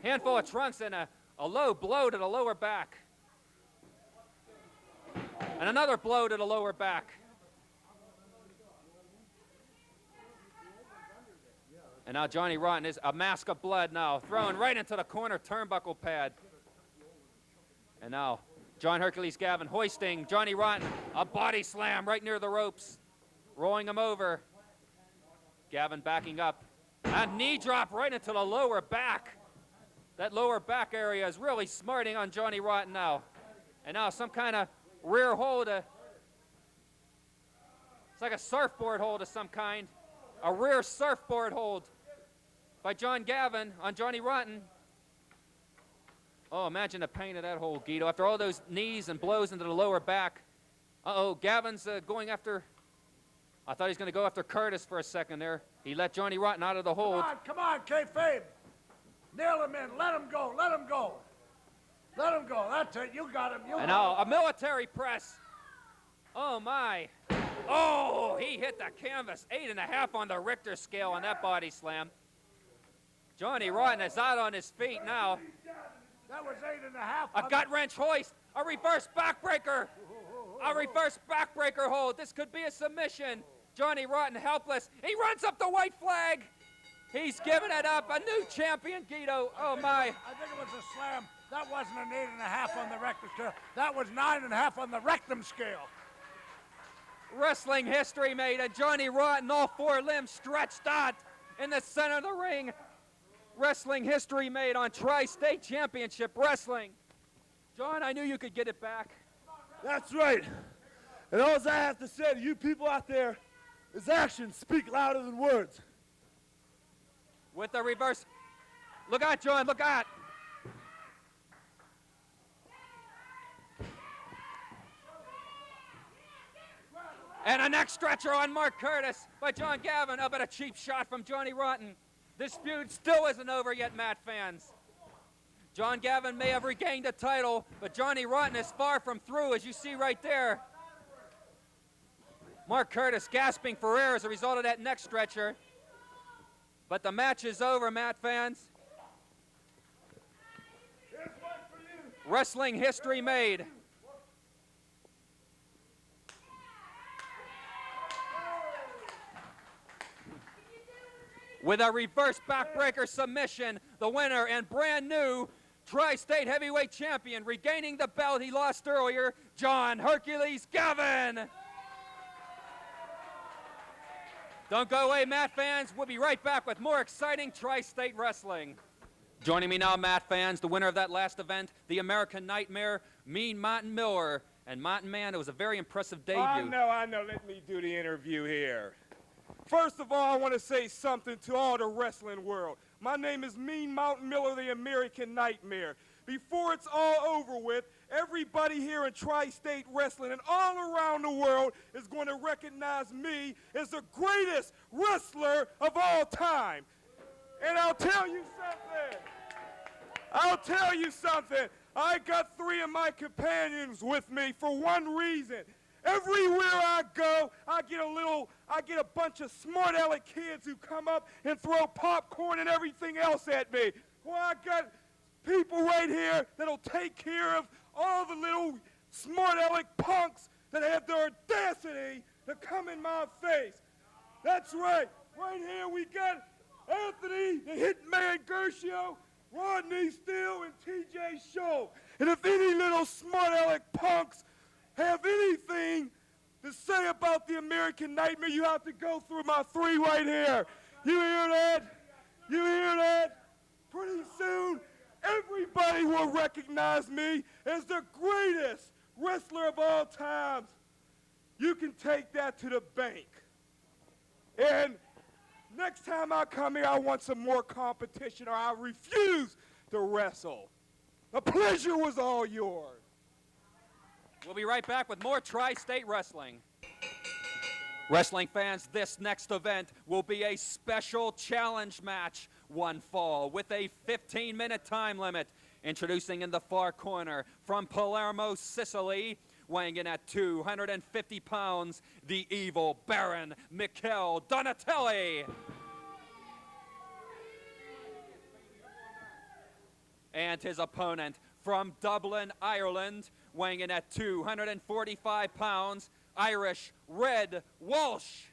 Handful of trunks and a low blow to the lower back. And another blow to the lower back. And now Johnny Rotten is a mask of blood now, thrown right into the corner turnbuckle pad. And now John Hercules Gavin hoisting Johnny Rotten, a body slam right near the ropes, rolling him over. Gavin backing up. A knee drop right into the lower back. That lower back area is really smarting on Johnny Rotten now. And now some kind of rear hold. It's like a surfboard hold of some kind. A rear surfboard hold by John Gavin on Johnny Rotten. Oh, imagine the pain of that hold, Guido. After all those knees and blows into the lower back. Uh-oh, Gavin's going after... I thought he was going to go after Curtis for a second there. He let Johnny Rotten out of the hold. Come on, kayfabe. Nail him in. Let him go. Let him go. Let him go. That's it. You got him. And now a military press. Oh, my. Oh, he hit the canvas. 8.5 on the Richter scale on that body slam. Johnny Rotten is out on his feet now. That was 8.5. A gut wrench hoist. A reverse backbreaker. A reverse backbreaker hold. This could be a submission. Johnny Rotten helpless. He runs up the white flag. He's giving it up. A new champion, Guido. Oh, my. I think it was a slam. That wasn't an 8.5 on the Richter scale. That was 9.5 on the rectum scale. Wrestling history made, and Johnny Rotten, all 4 limbs stretched out in the center of the ring. Wrestling history made on Tri-State Championship Wrestling. John, I knew you could get it back. That's right. And all I have to say to you people out there is actions speak louder than words. With the reverse. Look out, John, look out. And a neck stretcher on Mark Curtis by John Gavin. Up at a cheap shot from Johnny Rotten. This feud still isn't over yet, Matt fans. John Gavin may have regained the title, but Johnny Rotten is far from through, as you see right there. Mark Curtis gasping for air as a result of that neck stretcher. But the match is over, Matt fans. Wrestling history made. With a reverse backbreaker submission, the winner and brand new Tri-State Heavyweight Champion, regaining the belt he lost earlier, John Hercules Gavin. Don't go away, Matt fans. We'll be right back with more exciting Tri-State Wrestling. Joining me now, Matt fans, the winner of that last event, the American Nightmare, Mean Martin Miller. And Martin, man, it was a very impressive debut. I know. Let me do the interview here. First of all, I want to say something to all the wrestling world. My name is Mean Mountain Miller, the American Nightmare. Before it's all over with, everybody here in Tri-State Wrestling and all around the world is going to recognize me as the greatest wrestler of all time. And I'll tell you something. I got 3 of my companions with me for one reason. Everywhere I go, I get a bunch of smart aleck kids who come up and throw popcorn and everything else at me. Well, I got people right here that'll take care of all the little smart aleck punks that have the audacity to come in my face. That's right. Right here we got Anthony, the Hitman Gershio, Rodney Steele, and TJ Shull. And if any little smart aleck punks have anything to say about the American Nightmare, you have to go through my 3 right here. You hear that? You hear that? Pretty soon, everybody will recognize me as the greatest wrestler of all times. You can take that to the bank. And next time I come here, I want some more competition, or I refuse to wrestle. The pleasure was all yours. We'll be right back with more Tri-State Wrestling. Wrestling fans, this next event will be a special challenge match, one fall, with a 15-minute time limit. Introducing in the far corner from Palermo, Sicily, weighing in at 250 pounds, the evil Baron Mikel Donatelli. And his opponent from Dublin, Ireland, weighing in at 245 pounds, Irish Red Walsh.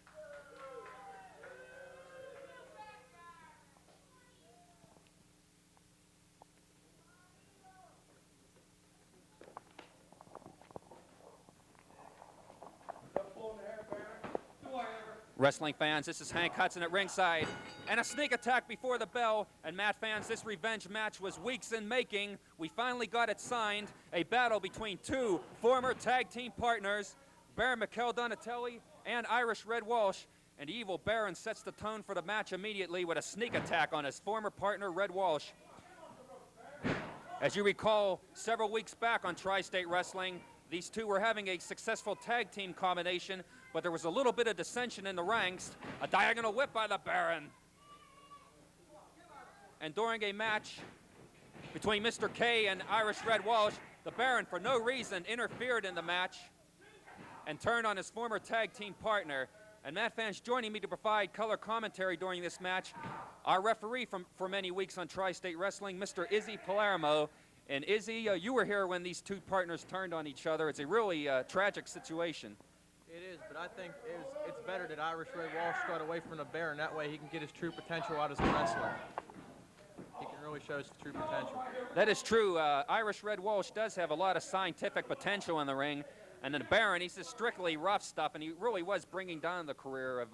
Wrestling fans, this is Hank Hudson at ringside. And a sneak attack before the bell. And Matt fans, this revenge match was weeks in making. We finally got it signed. A battle between two former tag team partners, Baron Mikel Donatelli and Irish Red Walsh. And Evil Baron sets the tone for the match immediately with a sneak attack on his former partner, Red Walsh. As you recall, several weeks back on Tri-State Wrestling, these two were having a successful tag team combination, but there was a little bit of dissension in the ranks. A diagonal whip by the Baron. And during a match between Mr. K and Irish Red Walsh, the Baron, for no reason, interfered in the match and turned on his former tag team partner. And Matt fans, joining me to provide color commentary during this match, our referee for many weeks on Tri-State Wrestling, Mr. Izzy Palermo. And Izzy, you were here when these two partners turned on each other. It's a really tragic situation. It is, but I think it's better that Irish Red Walsh got away from the Baron. That way he can get his true potential out as a wrestler. He can really show his true potential. That is true. Irish Red Walsh does have a lot of scientific potential in the ring. And then the Baron, he's just strictly rough stuff, and he really was bringing down the career of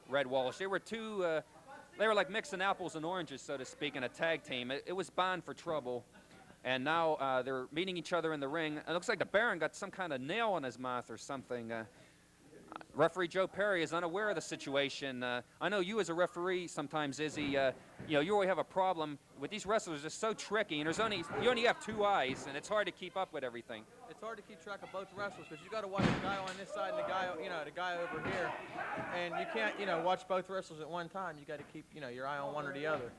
Red Walsh. They were they were like mixing apples and oranges, so to speak, in a tag team. It was bound for trouble. And now they're meeting each other in the ring. It looks like the Baron got some kind of nail in his mouth or something. Referee Joe Perry is unaware of the situation. I know you as a referee sometimes, Izzy, you always have a problem with these wrestlers. They're so tricky, and you only have two eyes, and it's hard to keep up with everything. It's hard to keep track of both wrestlers because you got to watch the guy on this side and the guy over here, and you can't watch both wrestlers at one time. You got to keep your eye on one or the other.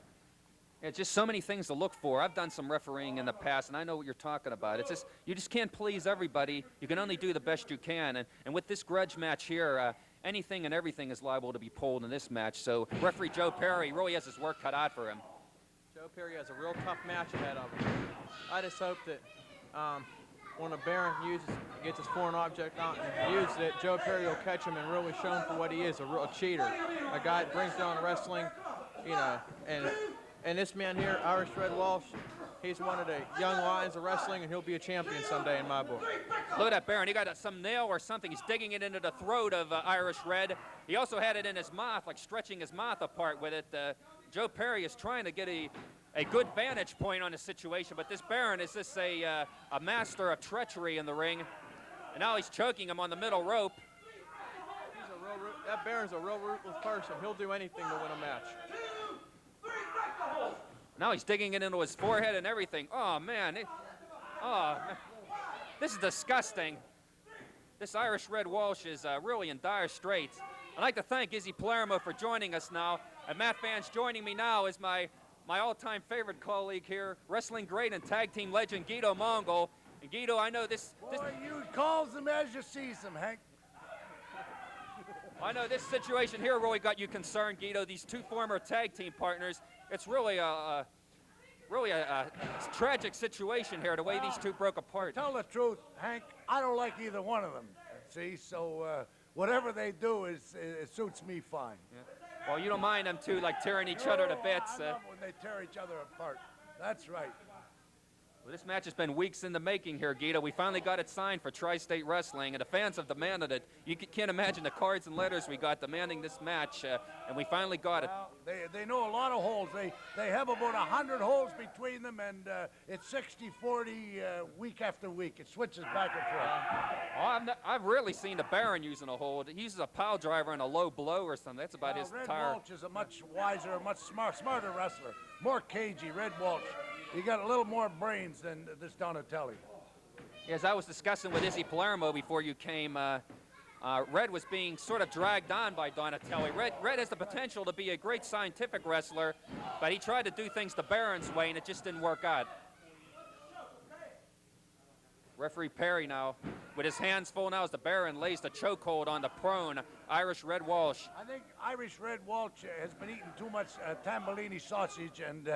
It's just so many things to look for. I've done some refereeing in the past, and I know what you're talking about. It's just you just can't please everybody. You can only do the best you can. And with this grudge match here, anything and everything is liable to be pulled in this match. So referee Joe Perry really has his work cut out for him. Joe Perry has a real tough match ahead of him. I just hope that when the Baron gets his foreign object out and uses it, Joe Perry will catch him and really show him for what he is, a real cheater. A guy that brings down wrestling, and this man here, Irish Red Walsh, he's one of the young lions of wrestling, and he'll be a champion someday in my book. Look at that Baron. He got some nail or something. He's digging it into the throat of Irish Red. He also had it in his mouth, like stretching his mouth apart with it. Joe Perry is trying to get a good vantage point on the situation, but this Baron is just a master of treachery in the ring. And now he's choking him on the middle rope. That Baron's a real ruthless person. He'll do anything to win a match. Now he's digging it into his forehead and everything. Oh, man. This is disgusting. This Irish Red Walsh is really in dire straits. I'd like to thank Izzy Palermo for joining us now. And Matt fans, joining me now is my all-time favorite colleague here, wrestling great and tag team legend Guido Mongol. And Guido, I know this Boy, you calls them as you sees them, Hank. I know this situation here really got you concerned, Guido. These two former tag team partners. It's really a tragic situation here, the way these two broke apart. Tell the truth, Hank, I don't like either one of them. See, so whatever they do it suits me fine. Yeah. Well, you don't mind them two like tearing each other to bits. I love when they tear each other apart. That's right. Well, this match has been weeks in the making here, Guido. We finally got it signed for Tri-State Wrestling, and the fans have demanded it. You can't imagine the cards and letters we got demanding this match, and we finally got it. Well, they know a lot of holes. They have about 100 holes between them, and it's 60-40 week after week. It switches back and forth. I've rarely seen the Baron using a hold. He uses a pile driver and a low blow or something. That's about his Red entire... Walsh is a much wiser, much smarter wrestler. More cagey, Red Walsh. He got a little more brains than this Donatelli. As I was discussing with Izzy Palermo before you came, Red was being sort of dragged on by Donatelli. Red has the potential to be a great scientific wrestler, but he tried to do things the Baron's way, and it just didn't work out. Referee Perry now, with his hands full now as the Baron lays the chokehold on the prone Irish Red Walsh. I think Irish Red Walsh has been eating too much tambolini sausage, and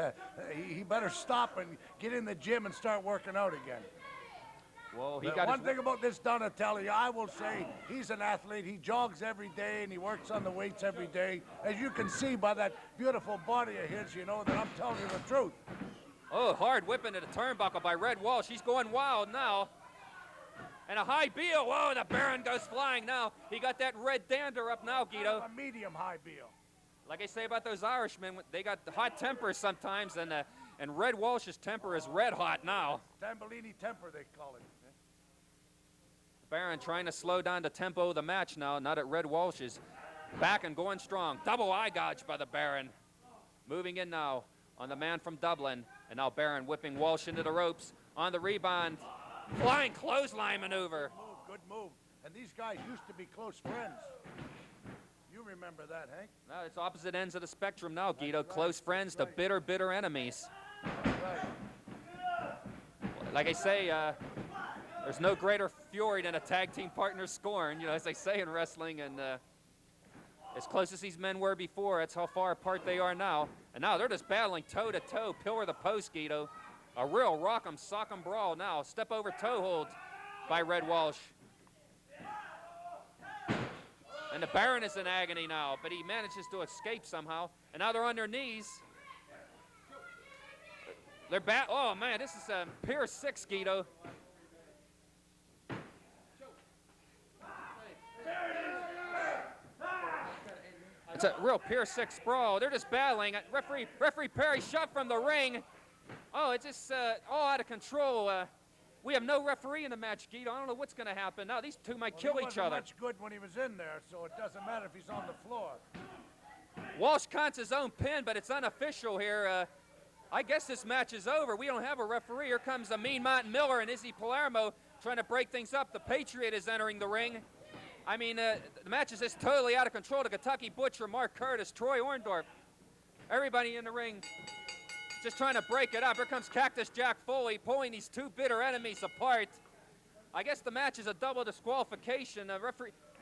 he better stop and get in the gym and start working out again. Well, he got one thing about this Donatelli, I will say, he's an athlete. He jogs every day, and he works on the weights every day. As you can see by that beautiful body of his, you know that I'm telling you the truth. Oh, hard whipping to the turnbuckle by Red Walsh. He's going wild now. And a high heel. Whoa, the Baron goes flying now. He got that red dander up now, Guido. A medium high heel. Like I say about those Irishmen, they got hot tempers sometimes, and Red Walsh's temper is red hot now. Tambolini temper, they call it. Baron trying to slow down the tempo of the match now that Red Walsh is back and going strong. Double eye gouge by the Baron. Moving in now on the man from Dublin. And now Baron whipping Walsh into the ropes on the rebound. Flying clothesline maneuver. Good move. And these guys used to be close friends. You remember that, Hank? No, it's opposite ends of the spectrum now, Guido. Close friends to bitter, bitter enemies. Like I say, there's no greater fury than a tag team partner scorn, as they say in wrestling. And as close as these men were before, that's how far apart they are now. And now they're just battling toe-to-toe, pillar the post, Guido. A real rock'em sock'em brawl now. Step over toe hold by Red Walsh. And the Baron is in agony now, but he manages to escape somehow. And now they're on their knees. They're back. Oh, man, this is Pier 6, Guido. It's a real Pier 6 sprawl. They're just battling. Referee Perry shoved from the ring. Oh, it's just all out of control. We have no referee in the match, Guido. I don't know what's going to happen now. These two might kill each other. He wasn't much good when he was in there, so it doesn't matter if he's on the floor. Walsh counts his own pin, but it's unofficial here. I guess this match is over. We don't have a referee. Here comes the Mean Mountain Miller and Izzy Palermo trying to break things up. The Patriot is entering the ring. I mean, the match is just totally out of control. The Kentucky Butcher, Mark Curtis, Troy Orndorff, everybody in the ring just trying to break it up. Here comes Cactus Jack Foley pulling these two bitter enemies apart. I guess the match is a double disqualification.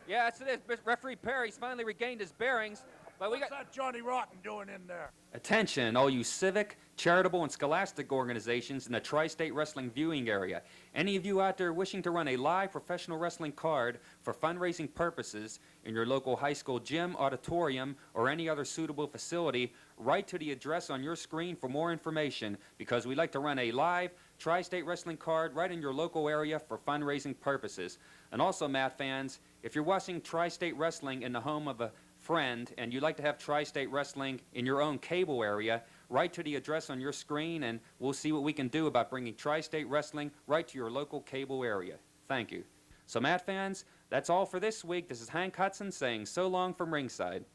Yes, it is. Referee Perry's finally regained his bearings. But What's that Johnny Rotten doing in there? Attention, all you civic, charitable, and scholastic organizations in the tri-state wrestling viewing area. Any of you out there wishing to run a live professional wrestling card for fundraising purposes in your local high school gym, auditorium, or any other suitable facility, write to the address on your screen for more information, because we'd like to run a live tri-state wrestling card right in your local area for fundraising purposes. And also, Matt fans, if you're watching tri-state wrestling in the home of a friend and you'd like to have tri-state wrestling in your own cable area, write to the address on your screen and we'll see what we can do about bringing tri-state wrestling right to your local cable area. Thank you. So Matt fans, that's all for this week. This is Hank Hudson saying so long from ringside.